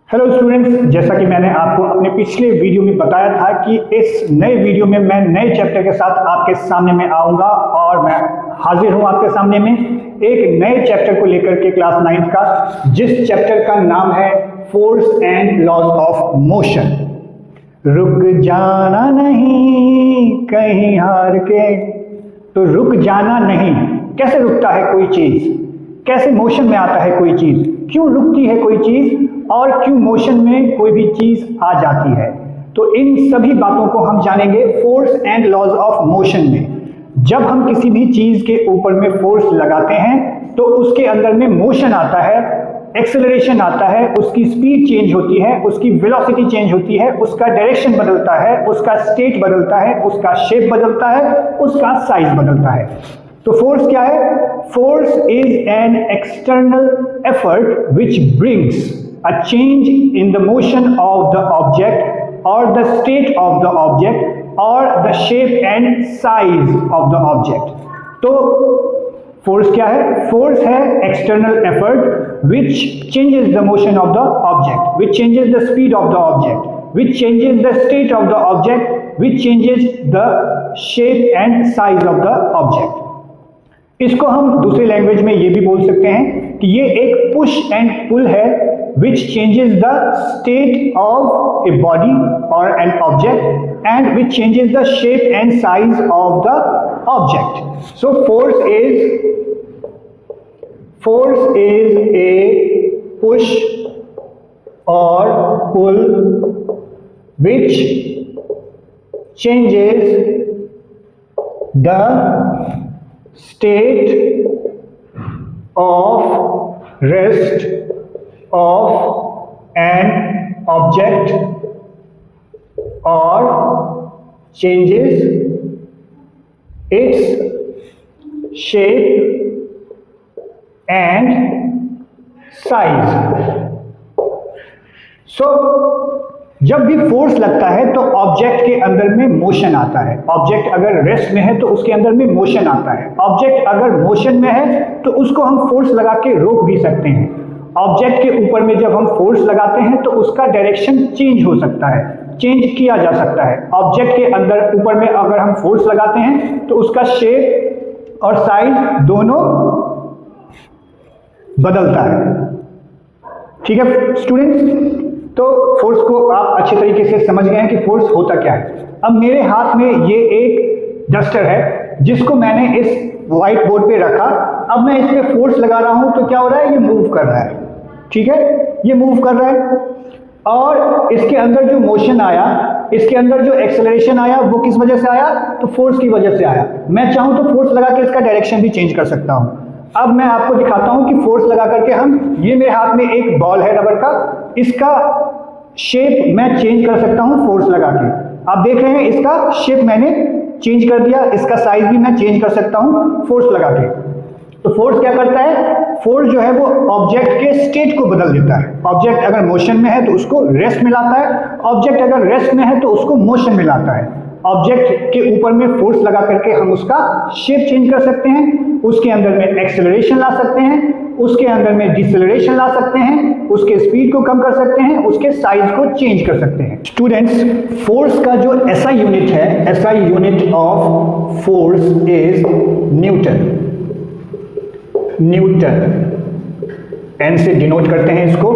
Hello students, जैसा कि मैंने आपको अपने पिछले वीडियो में बताया था कि इस नए वीडियो में मैं नए चैप्टर के साथ आपके सामने में आऊँगा और मैं हाजिर हूँ आपके सामने में एक नए चैप्टर को लेकर के क्लास 9th का, जिस चैप्टर का नाम है force and laws of motion. रुक जाना नहीं कहीं हार के। तो रुक जाना नहीं, कैसे रुकता है कोई चीज़, कैसे मोशन में आता है कोई चीज़, क्यों रुकती है कोई चीज़ और क्यों मोशन में कोई भी चीज़ आ जाती है। तो इन सभी बातों को हम जानेंगे force and laws of motion में। जब हम किसी भी चीज़ के ऊपर में फोर्स लगाते हैं तो उसके अंदर में मोशन आता है, एक्सेलरेशन आता है, उसकी स्पीड चेंज होती है, उसकी वेलोसिटी चेंज होती है, उसका डायरेक्शन बदलता है, उसका स्टेट बदलता है, उसका शेप बदलता है, उसका साइज बदलता है। तो फोर्स क्या है? Force is an external effort which brings a change in the motion of the object or the state of the object or the shape and size of the object. तो force क्या है? Force है external effort which changes the motion of the object, which changes the speed of the object, which changes the state of the object, which changes the shape and size of the object. इसको हम दूसरी language में ये भी बोल सकते हैं कि ये एक पुश एंड पुल है which changes the state of a body or an object and which changes the shape and size of the object. So force is a push or pull which changes the state of rest of an object or changes its shape and size. So जब भी force लगता है तो object के अंदर में motion आता है। ऑब्जेक्ट अगर रेस्ट में है तो उसके अंदर में मोशन आता है। ऑब्जेक्ट अगर मोशन में है तो उसको हम फोर्स लगा के रोक भी सकते हैं। ऑब्जेक्ट के ऊपर में जब हम फोर्स लगाते हैं तो उसका डायरेक्शन चेंज हो सकता है, चेंज किया जा सकता है। ऑब्जेक्ट के अंदर ऊपर में अगर हम फोर्स लगाते हैं तो उसका शेप और साइज दोनों बदलता है। ठीक है स्टूडेंट्स, तो फोर्स को आप अच्छे तरीके से समझ गए हैं कि फोर्स होता क्या है। अब मेरे हाथ में ये एक डस्टर है जिसको मैंने इस व्हाइट बोर्ड पे रखा। अब मैं इस पे फोर्स लगा रहा हूं तो क्या हो रहा है? ये मूव कर रहा है। ठीक है, ये मूव कर रहा है और इसके अंदर जो मोशन आया, इसके अंदर जो एक्सेलरेशन आया, वो किस वजह से आया? तो फोर्स की वजह से आया। मैं चाहूं तो फोर्स लगा के इसका डायरेक्शन भी चेंज कर सकता हूं। अब मैं आपको दिखाता हूं कि फोर्स लगा करके ये मेरे हाथ में एक बॉल है रबर का, इसका शेप मैं चेंज कर सकता हूं फोर्स लगा के। आप देख रहे हैं इसका शेप मैंने चेंज कर दिया, इसका साइज भी मैं चेंज कर सकता हूं फोर्स लगा के। तो फोर्स क्या करता है? फोर्स जो है वो ऑब्जेक्ट के स्टेट को बदल देता है। ऑब्जेक्ट अगर मोशन में है तो उसको रेस्ट में लाता है, ऑब्जेक्ट अगर रेस्ट में है तो उसको मोशन में लाता है। ऑब्जेक्ट के ऊपर में फोर्स लगा करके हम उसका शेप चेंज कर सकते हैं, उसके अंदर में एक्सेलरेशन ला सकते हैं, उसके अंदर में डिसेलरेशन ला सकते हैं, उसके स्पीड को कम कर सकते हैं, उसके साइज को चेंज कर सकते हैं। स्टूडेंट्स, फोर्स का जो एसआई यूनिट है, SI unit of force is Newton. Newton N से डिनोट करते हैं इसको,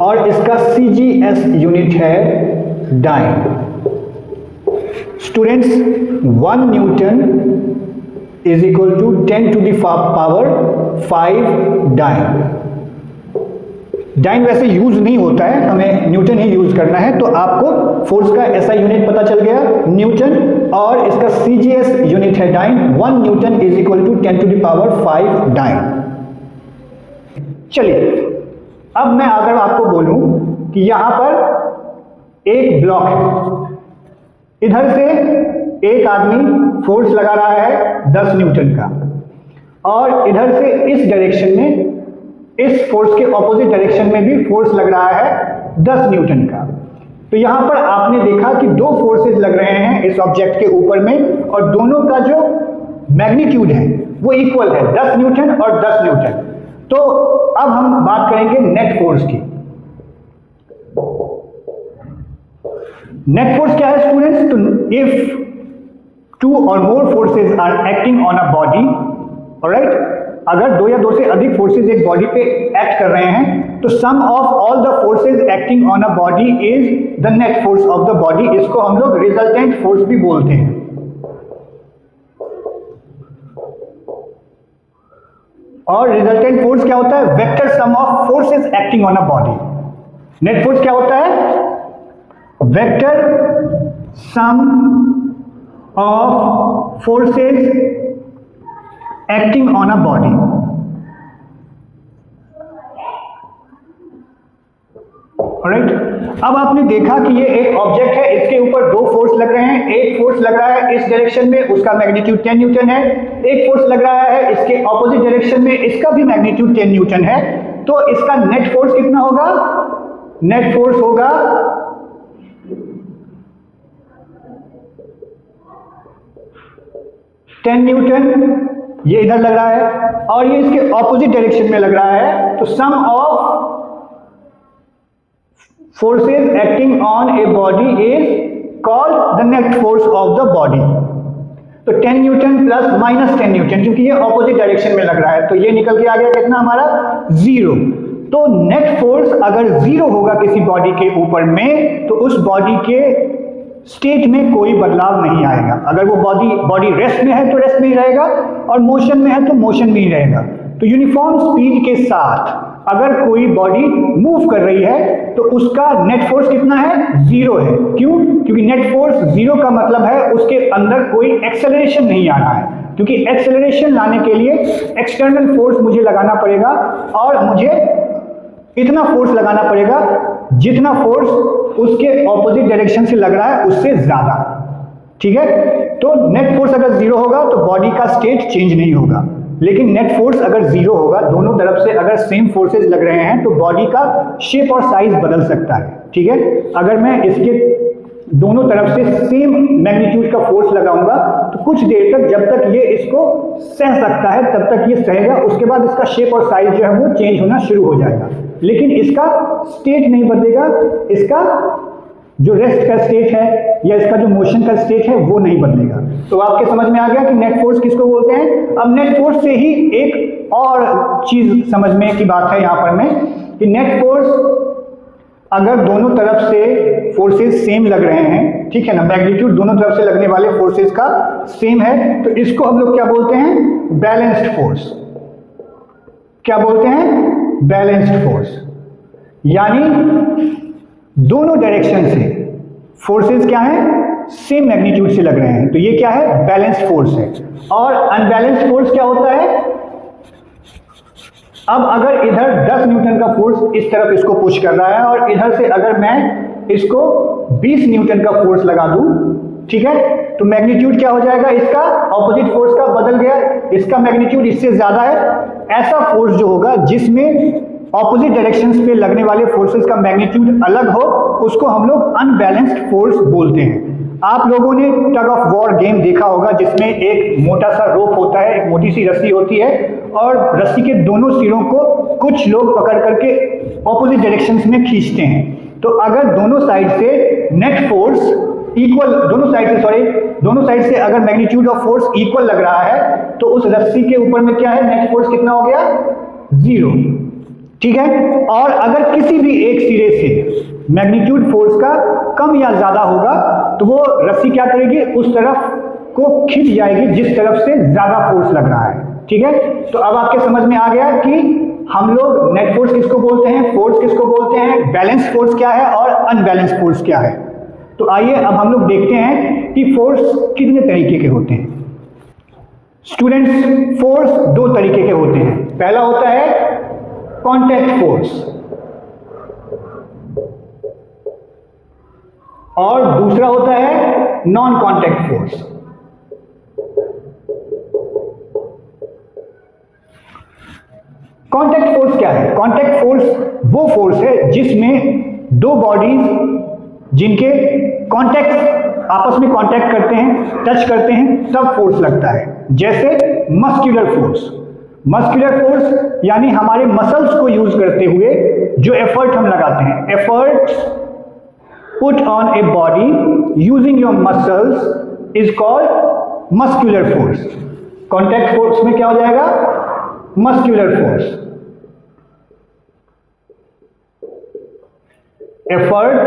और इसका सीजीएस यूनिट है dyne. Students, 1 Newton is equal to 10 to the power 5 dyne. Dyne वैसे यूज नहीं होता है, हमें न्यूटन ही यूज करना है। तो आपको फोर्स का ऐसा यूनिट पता चल गया न्यूटन, और इसका सीजीएस यूनिट है dyne. 1 Newton is equal to 10 to the power 5 dyne. चलिए, अब मैं अगर आपको बोलूं कि यहां पर एक ब्लॉक है, इधर से एक आदमी फोर्स लगा रहा है 10 न्यूटन का, और इधर से इस डायरेक्शन में, इस फोर्स के ऑपोजिट डायरेक्शन में भी फोर्स लग रहा है 10 न्यूटन का। तो यहां पर आपने देखा कि 2 फोर्सेस लग रहे हैं इस ऑब्जेक्ट के ऊपर में, और दोनों का जो मैग्नीट्यूड है वो इक्वल है, 10 न्यूटन और 10 न्यूटन। तो अब हम बात करेंगे नेट फोर्स की। नेट फोर्स क्या है स्टूडेंट्स? तो if 2 or more forces are acting on a body, alright, अगर 2 या 2 से अधिक फोर्सेज एक बॉडी पे एक्ट कर रहे हैं तो some of all the forces acting on a body is the net force of the body. इसको हम लोग रिजल्टेंट फोर्स भी बोलते हैं। और रिजल्टेंट फोर्स क्या होता है? Vector sum of forces acting on a body. Net force क्या होता है? Vector sum of forces acting on a body. Alright, अब आपने देखा कि ये एक ऑब्जेक्ट है, इसके ऊपर 2 फोर्स लग रहे हैं। एक फोर्स लग रहा है इस डायरेक्शन में, उसका मैग्नीट्यूड 10 न्यूटन है। एक फोर्स लग रहा है इसके ऑपोजिट डायरेक्शन में, इसका भी मैग्नीट्यूड 10 न्यूटन है। तो इसका नेट फोर्स कितना होगा? नेट फोर्स होगा 10 न्यूटन। ये इधर लग रहा है और ये इसके ऑपोजिट डायरेक्शन में लग रहा है। तो some of forces acting on a body is called the net force of the body. तो 10 न्यूटन प्लस माइनस 10 न्यूटन, क्योंकि ये ऑपोजिट डायरेक्शन में लग रहा है तो ये निकल के आ गया कितना हमारा? 0। तो नेट फोर्स अगर 0 होगा किसी बॉडी के ऊपर में तो उस बॉडी के स्टेट में कोई बदलाव नहीं आएगा। अगर वो बॉडी रेस्ट में है तो रेस्ट में ही रहेगा और मोशन में है तो मोशन में ही रहेगा। तो यूनिफॉर्म स्पीड के साथ अगर कोई बॉडी मूव कर रही है तो उसका नेट फोर्स कितना है? 0 है। क्यों? क्योंकि नेट फोर्स 0 का मतलब है उसके अंदर कोई एक्सेलरेशन नहीं आ रहा है, क्योंकि एक्सेलरेशन लाने के लिए एक्सटर्नल फोर्स मुझे लगाना पड़ेगा और मुझे इतना फोर्स लगाना पड़ेगा जितना फोर्स उसके ऑपोजिट डायरेक्शन से लग रहा है उससे ज्यादा। ठीक है, तो नेट फोर्स अगर 0 होगा तो बॉडी का स्टेट चेंज नहीं होगा, लेकिन नेट फोर्स अगर 0 होगा, दोनों तरफ से अगर सेम फोर्सेज लग रहे हैं तो बॉडी का शेप और साइज बदल सकता है। ठीक है, अगर मैं इसके दोनों तरफ से सेम मैग्नीट्यूड का फोर्स लगाऊंगा तो कुछ देर तक, जब तक ये इसको सह सकता है तब तक ये सहेगा, उसके बाद इसका शेप और साइज जो है वो चेंज होना शुरू हो जाएगा, लेकिन इसका स्टेट नहीं बदलेगा। इसका जो रेस्ट का स्टेट है या इसका जो मोशन का स्टेट है वो नहीं बदलेगा। तो आपके समझ में आ गया कि नेट फोर्स किसको बोलते हैं। अब नेट फोर्स से ही एक और चीज समझने की बात है यहाँ पर में कि नेट फोर्स अगर दोनों तरफ से फोर्सेस सेम लग रहे हैं, ठीक है ना, मैग्नीट्यूड दोनों तरफ से लगने वाले फोर्सेस का सेम है, तो इसको हम लोग क्या बोलते हैं? Balanced force. क्या बोलते हैं? Balanced force. यानी दोनों डायरेक्शन से फोर्सेस क्या है? सेम मैग्नीट्यूड से लग रहे हैं, तो ये क्या है? बैलेंस्ड फोर्स है। और अनबैलेंस्ड फोर्स क्या होता है? अब अगर इधर 10 न्यूटन का फोर्स इस तरफ इसको पुश कर रहा है और इधर से अगर मैं इसको 20 न्यूटन का फोर्स लगा दूं, ठीक है, तो मैग्नीट्यूड क्या हो जाएगा? इसका ऑपोजिट फोर्स का बदल गया, इसका मैग्नीट्यूड इससे ज्यादा है। ऐसा फोर्स जो होगा जिसमें ऑपोजिट डायरेक्शंस पे लगने वाले फोर्सेस का मैग्नीट्यूड अलग हो, उसको हम लोग अनबैलेंस्ड फोर्स बोलते हैं। आप लोगों ने टग ऑफ वॉर गेम देखा होगा जिसमें एक मोटा सा रोप होता है, एक मोटी सी रस्सी होती है और रस्सी के दोनों सिरों को कुछ लोग पकड़ करके ऑपोजिट डायरेक्शंस में खींचते हैं। तो अगर दोनों साइड से नेट फोर्स इक्वल, दोनों साइड से अगर मैग्नीट्यूड ऑफ फोर्स इक्वल लग रहा है तो उस रस्सी के ऊपर में क्या है? नेट फोर्स कितना हो गया? 0। ठीक है, और अगर किसी भी एक सिरे से मैग्नीट्यूड फोर्स का कम या ज्यादा होगा तो वो रस्सी क्या करेगी? उस तरफ को खींच जाएगी जिस तरफ से ज्यादा फोर्स लग रहा है। ठीक है, तो अब आपके समझ में आ गया कि हम लोग नेट फोर्स किसको बोलते हैं, फोर्स किसको बोलते हैं, बैलेंस फोर्स क्या है और अनबैलेंस फोर्स क्या है। तो आइए अब हम लोग देखते हैं कि फोर्स कितने तरीके के होते हैं। स्टूडेंट्स, फोर्स 2 तरीके के होते हैं। पहला होता है कॉन्टैक्ट फोर्स और दूसरा होता है non contact force. Contact force क्या है? कॉन्टैक्ट फोर्स वो फोर्स है जिसमें 2 बॉडीज जिनके कॉन्टैक्ट आपस में कॉन्टैक्ट करते हैं, टच करते हैं, तब फोर्स लगता है। जैसे मस्कुलर फोर्स। मस्कुलर फोर्स यानी हमारे मसल्स को यूज करते हुए जो एफर्ट हम लगाते हैं, effort put on a body using your muscles is called muscular force. Contact force में क्या हो जाएगा? Muscular force. Effort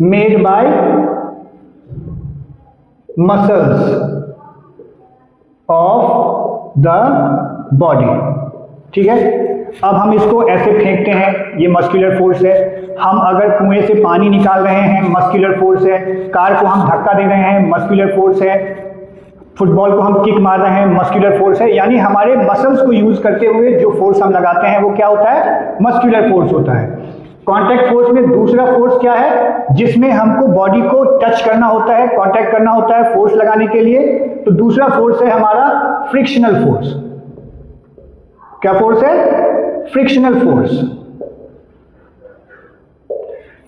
made by muscles of the body. ठीक है, अब हम इसको ऐसे फेंकते हैं, ये मस्कुलर फोर्स है। हम अगर कुएं से पानी निकाल रहे हैं, मस्कुलर फोर्स है। कार को हम धक्का दे रहे हैं, मस्कुलर फोर्स है। फुटबॉल को हम किक मार रहे हैं, मस्कुलर फोर्स है। यानी हमारे मसल्स को यूज करते हुए जो फोर्स हम लगाते हैं वो क्या होता है? मस्कुलर फोर्स होता है। कॉन्टैक्ट फोर्स में दूसरा फोर्स क्या है? जिसमें हमको बॉडी को टच करना होता है, कॉन्टैक्ट करना होता है फोर्स लगाने के लिए। तो दूसरा फोर्स है हमारा फ्रिक्शनल फोर्स। क्या फोर्स है? Frictional force.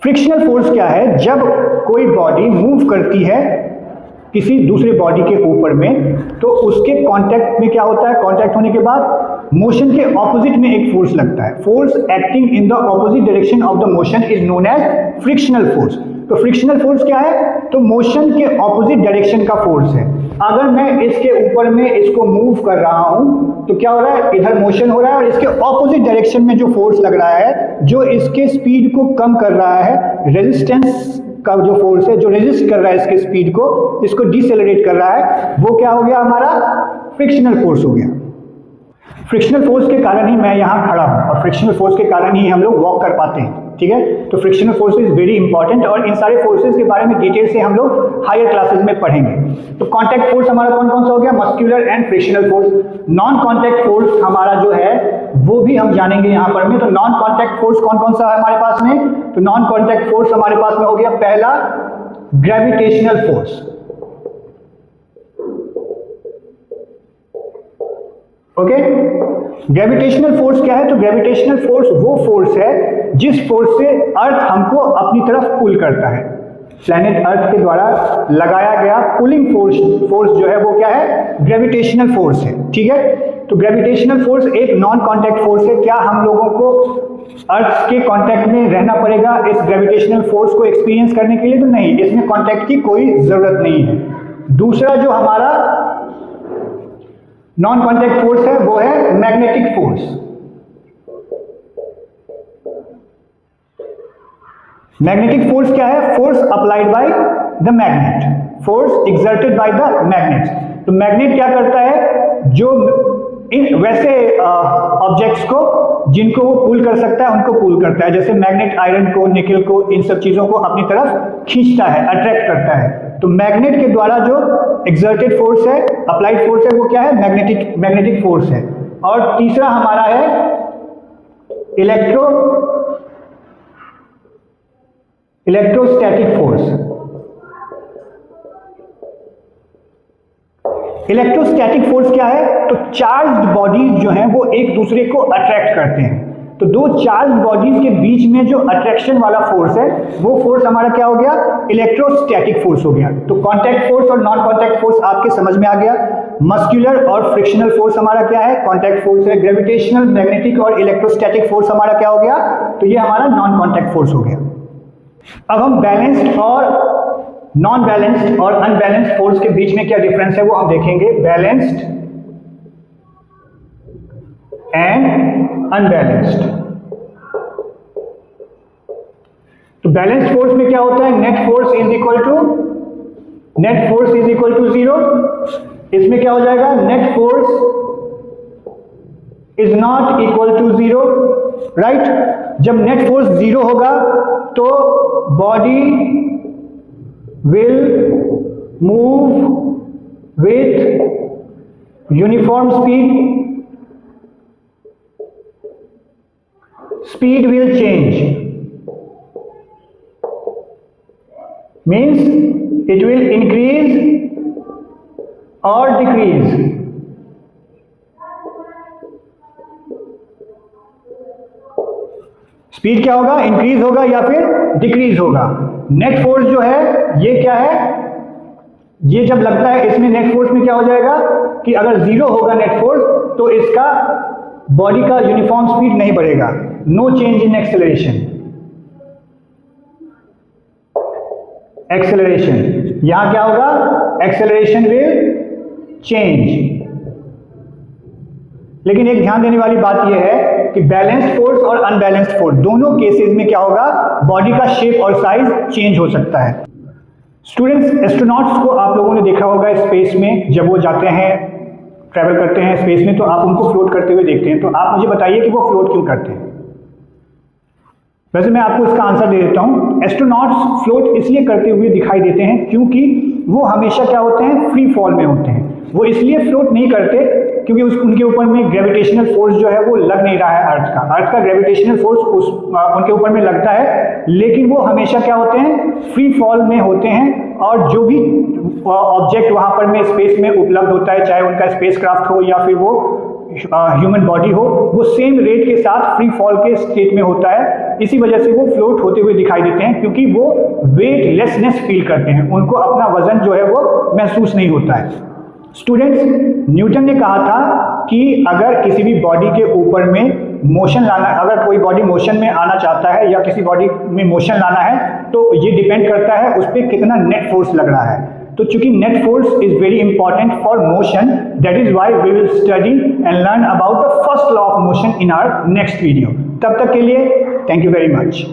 फ्रिक्शनल फोर्स क्या है? जब कोई बॉडी मूव करती है किसी दूसरे बॉडी के ऊपर में, तो उसके कांटेक्ट में क्या होता है? कांटेक्ट होने के बाद मोशन के ऑपोजिट में एक फोर्स लगता है। Force acting in the opposite direction of the motion is known as frictional force. तो फ्रिक्शनल फोर्स क्या है? तो मोशन के ऑपोजिट डायरेक्शन का फोर्स है। अगर मैं इसके ऊपर में इसको मूव कर रहा हूं तो क्या हो रहा है? इधर मोशन हो रहा है और इसके ऑपोजिट डायरेक्शन में जो फोर्स लग रहा है, जो इसके स्पीड को कम कर रहा है, रेजिस्टेंस का जो फोर्स है, जो रेजिस्ट कर रहा है इसके स्पीड को, इसको डिसेलरेट कर रहा है, वो क्या हो गया? हमारा फ्रिक्शनल फोर्स हो गया। फ्रिक्शनल फोर्स के कारण ही मैं यहाँ खड़ा हूँ और फ्रिक्शनल फोर्स के कारण ही हम लोग वॉक कर पाते हैं। ठीक है, तो frictional force is very important और इन सारे फोर्सेस के बारे में डिटेल से हम लोग हायर क्लासेस में पढ़ेंगे। तो कॉन्टैक्ट फोर्स हमारा कौन कौन सा हो गया? Muscular and frictional force. Non contact force हमारा जो है वो भी हम जानेंगे यहाँ पर में। तो नॉन कॉन्टैक्ट फोर्स कौन कौन सा है हमारे पास में? तो नॉन कॉन्टैक्ट फोर्स हमारे पास में हो गया पहला gravitational force. Okay, gravitational force क्या है? तो ग्रेविटेशनल फोर्स वो फोर्स है जिस फोर्स से अर्थ हमको अपनी तरफ पुल करता है। प्लैनेट अर्थ के द्वारा लगाया गया पुलिंग फोर्स जो है वो क्या है? ग्रेविटेशनल फोर्स है। ठीक है, तो ग्रेविटेशनल फोर्स एक नॉन कॉन्टैक्ट फोर्स है। क्या हम लोगों को अर्थ के कांटेक्ट में रहना पड़ेगा इस ग्रेविटेशनल फोर्स को एक्सपीरियंस करने के लिए? तो नहीं, इसमें कांटेक्ट की कोई जरूरत नहीं है। दूसरा जो हमारा नॉन कॉन्टैक्ट फोर्स है वो है मैग्नेटिक फोर्स। मैग्नेटिक फोर्स क्या है? Force applied by the magnet, force exerted by the magnet. तो मैग्नेट क्या करता है? जो इन वैसे ऑब्जेक्ट्स को जिनको वो पुल कर सकता है उनको पुल करता है। जैसे मैग्नेट आयरन को, निकल को, इन सब चीजों को अपनी तरफ खींचता है, अट्रैक्ट करता है। तो मैग्नेट के द्वारा जो एक्सर्टेड फोर्स है, अप्लाइड फोर्स है, वो क्या है? मैग्नेटिक फोर्स है। और तीसरा हमारा है इलेक्ट्रोस्टैटिक फोर्स। इलेक्ट्रोस्टैटिक फोर्स क्या है? तो चार्ज्ड बॉडीज जो हैं वो एक दूसरे को अट्रैक्ट करते हैं। तो दो चार्ज्ड बॉडीज के बीच में जो अट्रैक्शन वाला फोर्स है वो फोर्स हमारा क्या हो गया? इलेक्ट्रोस्टैटिक फोर्स हो गया। तो कॉन्टैक्ट फोर्स और नॉन कॉन्टैक्ट फोर्स आपके समझ में आ गया। मस्कुलर और फ्रिक्शनल फोर्स हमारा क्या है? कॉन्टैक्ट फोर्स है। ग्रेविटेशनल, मैग्नेटिक और इलेक्ट्रोस्टैटिक फोर्स हमारा क्या हो गया? तो ये हमारा नॉन कॉन्टैक्ट फोर्स हो गया। अब हम बैलेंस्ड और नॉन बैलेंस्ड और अनबैलेंस्ड फोर्स के बीच में क्या डिफरेंस है वो हम देखेंगे। Balanced and unbalanced. तो बैलेंस्ड फोर्स में क्या होता है? Net force is equal to 0। इसमें क्या हो जाएगा? Net force is not equal to 0, right. जब नेट फोर्स 0 होगा तो body will move with uniform speed will change, means it will increase or decrease. Speed क्या होगा? इंक्रीज होगा या फिर डिक्रीज होगा। नेट फोर्स जो है ये क्या है? ये जब लगता है इसमें नेट फोर्स में क्या हो जाएगा कि अगर 0 होगा नेट फोर्स तो इसका बॉडी का यूनिफॉर्म स्पीड नहीं बढ़ेगा, no change in acceleration. Acceleration. यहां क्या होगा? Acceleration will change. लेकिन एक ध्यान देने वाली बात यह है कि बैलेंस्ड फोर्स और अनबैलेंस्ड फोर्स दोनों केसेस में क्या होगा? बॉडी का शेप और साइज चेंज हो सकता है। स्टूडेंट्स, एस्ट्रोनॉट्स को आप लोगों ने देखा होगा स्पेस में, जब वो जाते हैं, ट्रैवल करते हैं स्पेस में, तो आप उनको फ्लोट करते हुए देखते हैं। तो आप मुझे बताइए कि वो फ्लोट क्यों करते हैं? वैसे मैं आपको इसका आंसर दे देता हूं। एस्ट्रोनॉट्स फ्लोट इसलिए करते हुए दिखाई देते हैं क्योंकि वो हमेशा क्या होते हैं? फ्री फॉल में होते हैं। वो इसलिए फ्लोट नहीं करते क्योंकि उनके ऊपर में ग्रेविटेशनल फोर्स जो है वो लग नहीं रहा है अर्थ का ग्रेविटेशनल फोर्स उनके ऊपर में लगता है, लेकिन वो हमेशा क्या होते हैं? फ्री फॉल में होते हैं। और जो भी ऑब्जेक्ट वहां पर में स्पेस में उपलब्ध होता है, चाहे उनका स्पेसक्राफ्ट हो या फिर वो ह्यूमन बॉडी हो, वो सेम रेट के साथ फ्री फॉल के स्टेट में होता है। इसी वजह से वो फ्लोट होते हुए दिखाई देते हैं, क्योंकि वो वेटलेसनेस फील करते हैं, उनको अपना वजन जो है वो महसूस नहीं होता है। स्टूडेंट्स, न्यूटन ने कहा था कि अगर किसी भी बॉडी के ऊपर में मोशन लाना, अगर कोई बॉडी मोशन में आना चाहता है या किसी बॉडी में मोशन लाना है, तो ये डिपेंड करता है उस पर कितना नेट फोर्स लग रहा है। तो चूंकि net force is very important for motion, that is why we will study and learn about the first law of motion in our next video. तब तक के लिए थैंक यू वेरी मच।